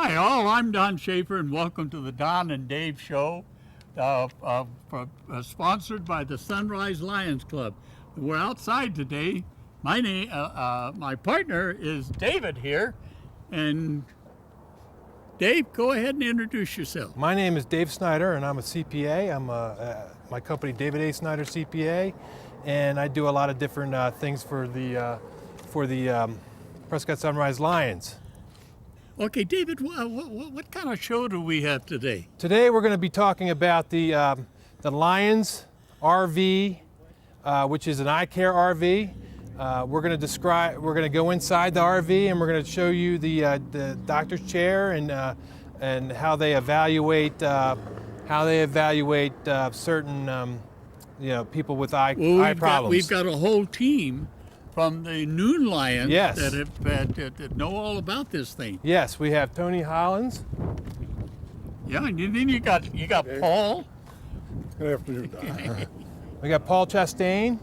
Hi, all. I'm Don Shaffer, and welcome to the Don and Dave Show, sponsored by the Sunrise Lions Club. We're outside today. My partner is David here, and Dave, go ahead and introduce yourself. My name is Dave Snyder, and I'm a CPA. I'm my company, David A. Snyder CPA, and I do a lot of different things for the Prescott Sunrise Lions. Okay, David, what kind of show do we have today? Today we're going to be talking about the Lions RV, which is an eye care RV. We're going to go inside the RV, and we're going to show you the doctor's chair and how they evaluate certain people with eye problems. We've got a whole team from the Noon Lions, yes, that know all about this thing. Yes, we have Tony Hollins. Yeah, and then you got Paul. Good afternoon, Don. We got Paul Chastain.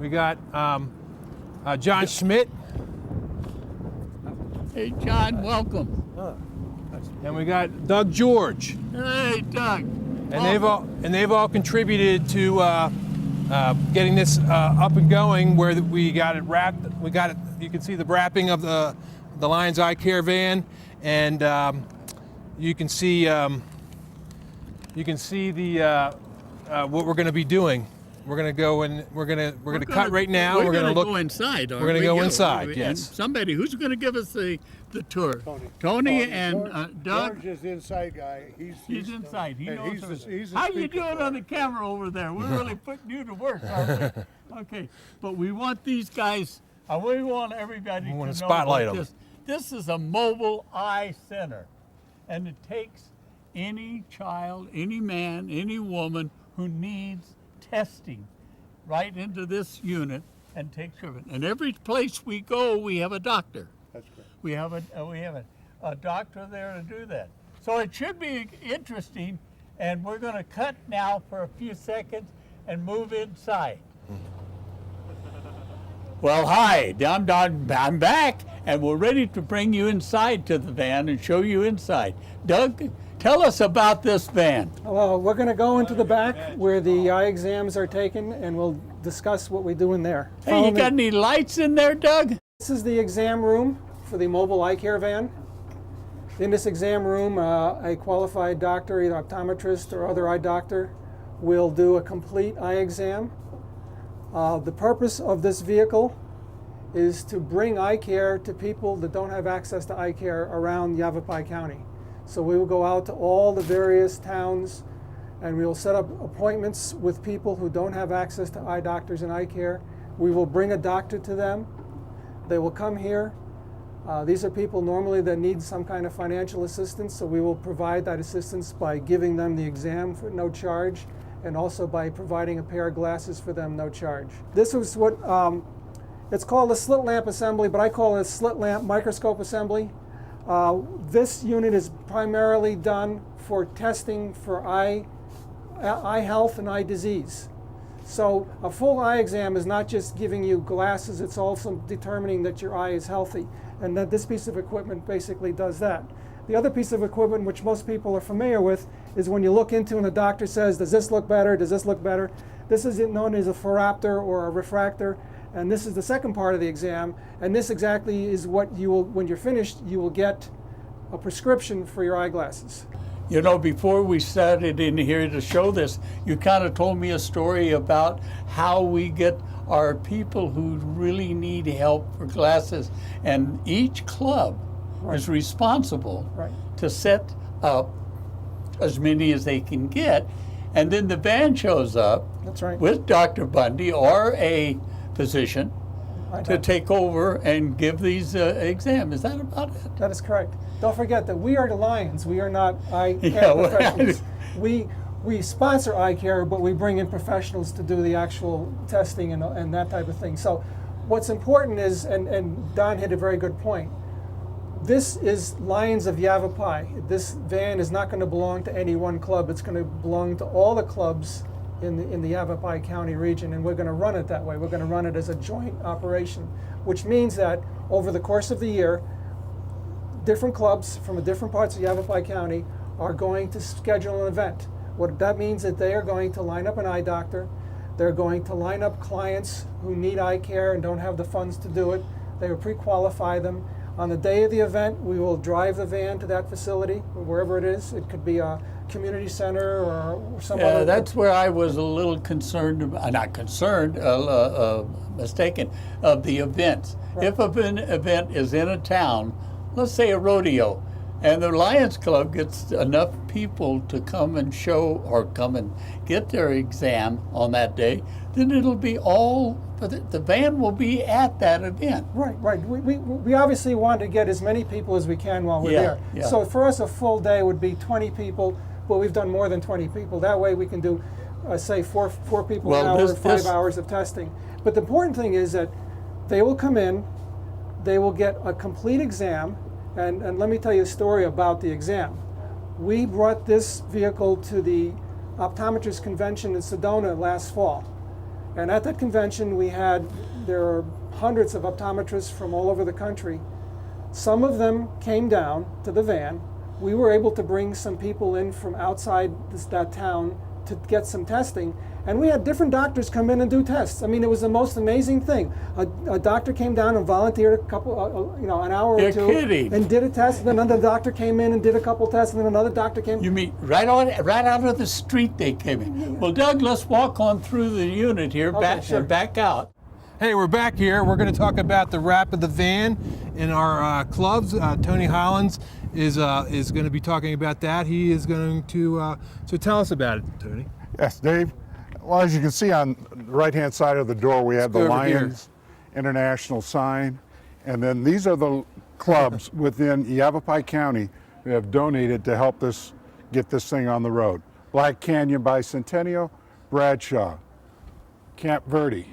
We got John Schmidt. Hey, John, welcome. And we got Doug George. Hey, Doug. And they've all contributed to getting this up and going. Where we got it wrapped. We got it. You can see the wrapping of the Lions Eye Care van, and you can see the what we're going to be doing. We're going to go and we're going to cut right now. We're going to go inside. We're going to go inside. Yes. And somebody who's going to give us the tour. Tony and Doug. George is the inside guy. He's inside. He knows. He's How you doing on the camera over there? We're really putting you to work, aren't we? Okay, but we want these guys. We want everybody to know spotlight about them. this. This is a mobile eye center, and it takes any child, any man, any woman who needs testing right into this unit and takes care of it. And every place we go, we have a doctor. That's correct. We have a doctor there to do that. So it should be interesting, and we're going to cut now for a few seconds and move inside. Well, hi, I'm back, and we're ready to bring you inside to the van and show you inside. Doug, tell us about this van. Well, we're going to go into the back where the eye exams are taken, and we'll discuss what we do in there. Hey, you got any lights in there, Doug? This is the exam room for the mobile eye care van. In this exam room, a qualified doctor, either optometrist or other eye doctor, will do a complete eye exam. The purpose of this vehicle is to bring eye care to people that don't have access to eye care around Yavapai County. So we will go out to all the various towns, and we will set up appointments with people who don't have access to eye doctors and eye care. We will bring a doctor to them. They will come here. These are people normally that need some kind of financial assistance, so we will provide that assistance by giving them the exam for no charge, and also by providing a pair of glasses for them, no charge. This is what, it's called a slit lamp assembly, but I call it a slit lamp microscope assembly. This unit is primarily done for testing for eye health and eye disease. So a full eye exam is not just giving you glasses, it's also determining that your eye is healthy. And that this piece of equipment basically does that. The other piece of equipment, which most people are familiar with, is when you look into and the doctor says, does this look better, does this look better? This is known as a phoropter or a refractor, and this is the second part of the exam, and this exactly is what you will, when you're finished, you will get a prescription for your eyeglasses. You know, before we started in here to show this, you kind of told me a story about how we get our people who really need help for glasses, and each club is responsible to set up as many as they can get, and then the van shows up with Dr. Bundy or a physician to take over and give these exams. Is that about it? That is correct. Don't forget that we are the Lions. We are not eye care professionals. We sponsor eye care, but we bring in professionals to do the actual testing and that type of thing. So what's important is, and Don hit a very good point, this is Lions of Yavapai. This van is not going to belong to any one club. It's going to belong to all the clubs in the Yavapai County region, and we're going to run it that way. We're going to run it as a joint operation, which means that over the course of the year, different clubs from different parts of Yavapai County are going to schedule an event. What that means is that they are going to line up an eye doctor. They're going to line up clients who need eye care and don't have the funds to do it. They will pre-qualify them. On the day of the event, we will drive the van to that facility, wherever it is. It could be a community center or some other. Yeah, that's where I was a little concerned, not concerned, mistaken, of the events. Right. If an event is in a town, let's say a rodeo, and the Lions Club gets enough people to come and show or come and get their exam on that day, then it'll be all, the van will be at that event. Right, right. We obviously want to get as many people as we can while we're Yeah, there. yeah. So for us, a full day would be 20 people, but we've done more than 20 people. That way we can do, say, four people Well, an hour, this- 5 this- hours of testing. But the important thing is that they will come in, they will get a complete exam, and let me tell you a story about the exam. We brought this vehicle to the optometrist convention in Sedona last fall. And at that convention, there are hundreds of optometrists from all over the country. Some of them came down to the van. We were able to bring some people in from outside that town to get some testing. And we had different doctors come in and do tests. I mean, it was the most amazing thing. A doctor came down and volunteered an hour or You're two kidding. and did a test. And then another doctor came in and did a couple tests. And then another doctor came. You mean right out of the street they came in. Well, Doug, let's walk on through the unit here, sure. and back out. Hey, we're back here. We're going to talk about the wrap of the van in our clubs. Tony Hollins is going to be talking about that. He is going to so tell us about it, Tony. Yes, Dave. Well, as you can see on the right-hand side of the door, we have the go over here. Lions International sign. And then these are the clubs within Yavapai County who have donated to help us get this thing on the road. Black Canyon Bicentennial, Bradshaw, Camp Verde,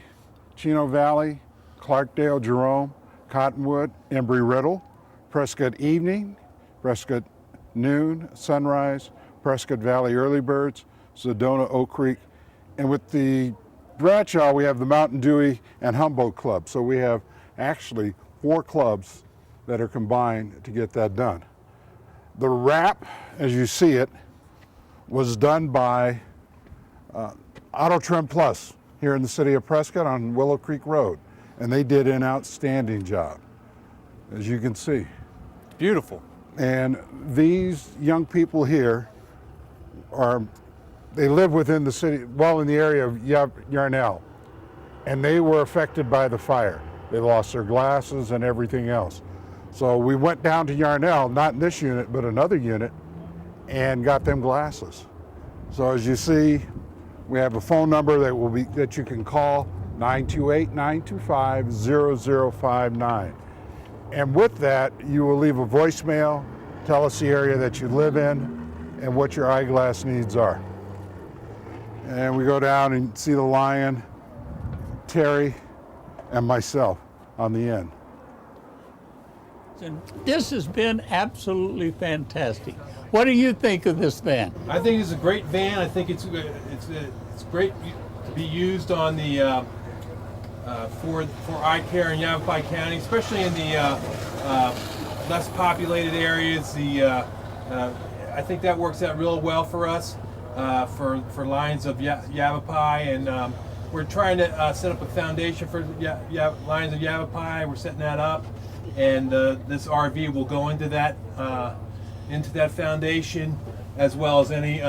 Chino Valley, Clarkdale, Jerome, Cottonwood, Embry-Riddle, Prescott Evening, Prescott Noon, Sunrise, Prescott Valley Early Birds, Sedona, Oak Creek, and with the Bradshaw, we have the Mountain Dewey and Humboldt Club. So we have actually 4 clubs that are combined to get that done. The wrap, as you see it, was done by Auto Trim Plus here in the city of Prescott on Willow Creek Road. And they did an outstanding job, as you can see. Beautiful. And these young people here they live within the city, well in the area of Yarnell, and they were affected by the fire. They lost their glasses and everything else. So we went down to Yarnell, not in this unit, but another unit, and got them glasses. So as you see, we have a phone number that you can call, 928-925-0059. And with that, you will leave a voicemail, tell us the area that you live in, and what your eyeglass needs are. And we go down and see the Lion, Terry, and myself on the end. And this has been absolutely fantastic. What do you think of this van? I think it's a great van. I think it's great to be used on the for eye care in Yavapai County, especially in the less populated areas. I think that works out real well for us, for Lions of Yavapai, and we're trying to set up a foundation for Lions of Yavapai. We're setting that up, and this RV will go into that foundation, as well as any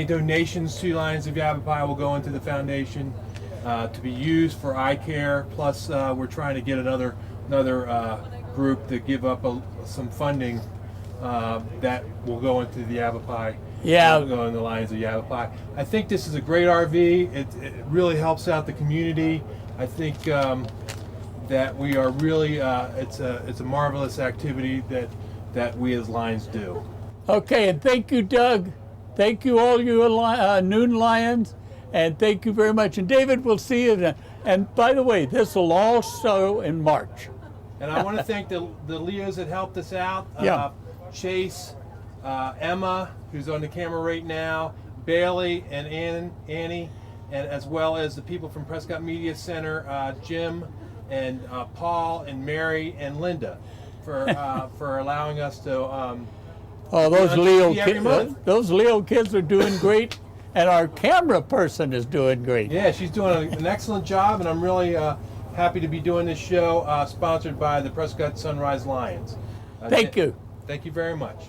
donations to Lions of Yavapai will go into the foundation to be used for eye care. Plus, we're trying to get another group to give up some funding that will go into the Yavapai. Yeah. Go in the Lions of Yavapai. I think this is a great RV. It really helps out the community. I think that we are really it's a marvelous activity that we as Lions do. Okay, and thank you, Doug. Thank you, all you Noon Lions, and thank you very much. And David, we'll see you then. And by the way, this will all show in March. And I want to thank the Leos that helped us out. Yeah. Chase, Emma, who's on the camera right now, Bailey and Annie, and as well as the people from Prescott Media Center, Jim and Paul and Mary and Linda, for allowing us to. Oh, those on Leo TV every kids! month. Those Leo kids are doing great, and our camera person is doing great. Yeah, she's doing an excellent job, and I'm really happy to be doing this show, sponsored by the Prescott Sunrise Lions. Thank you. Thank you very much.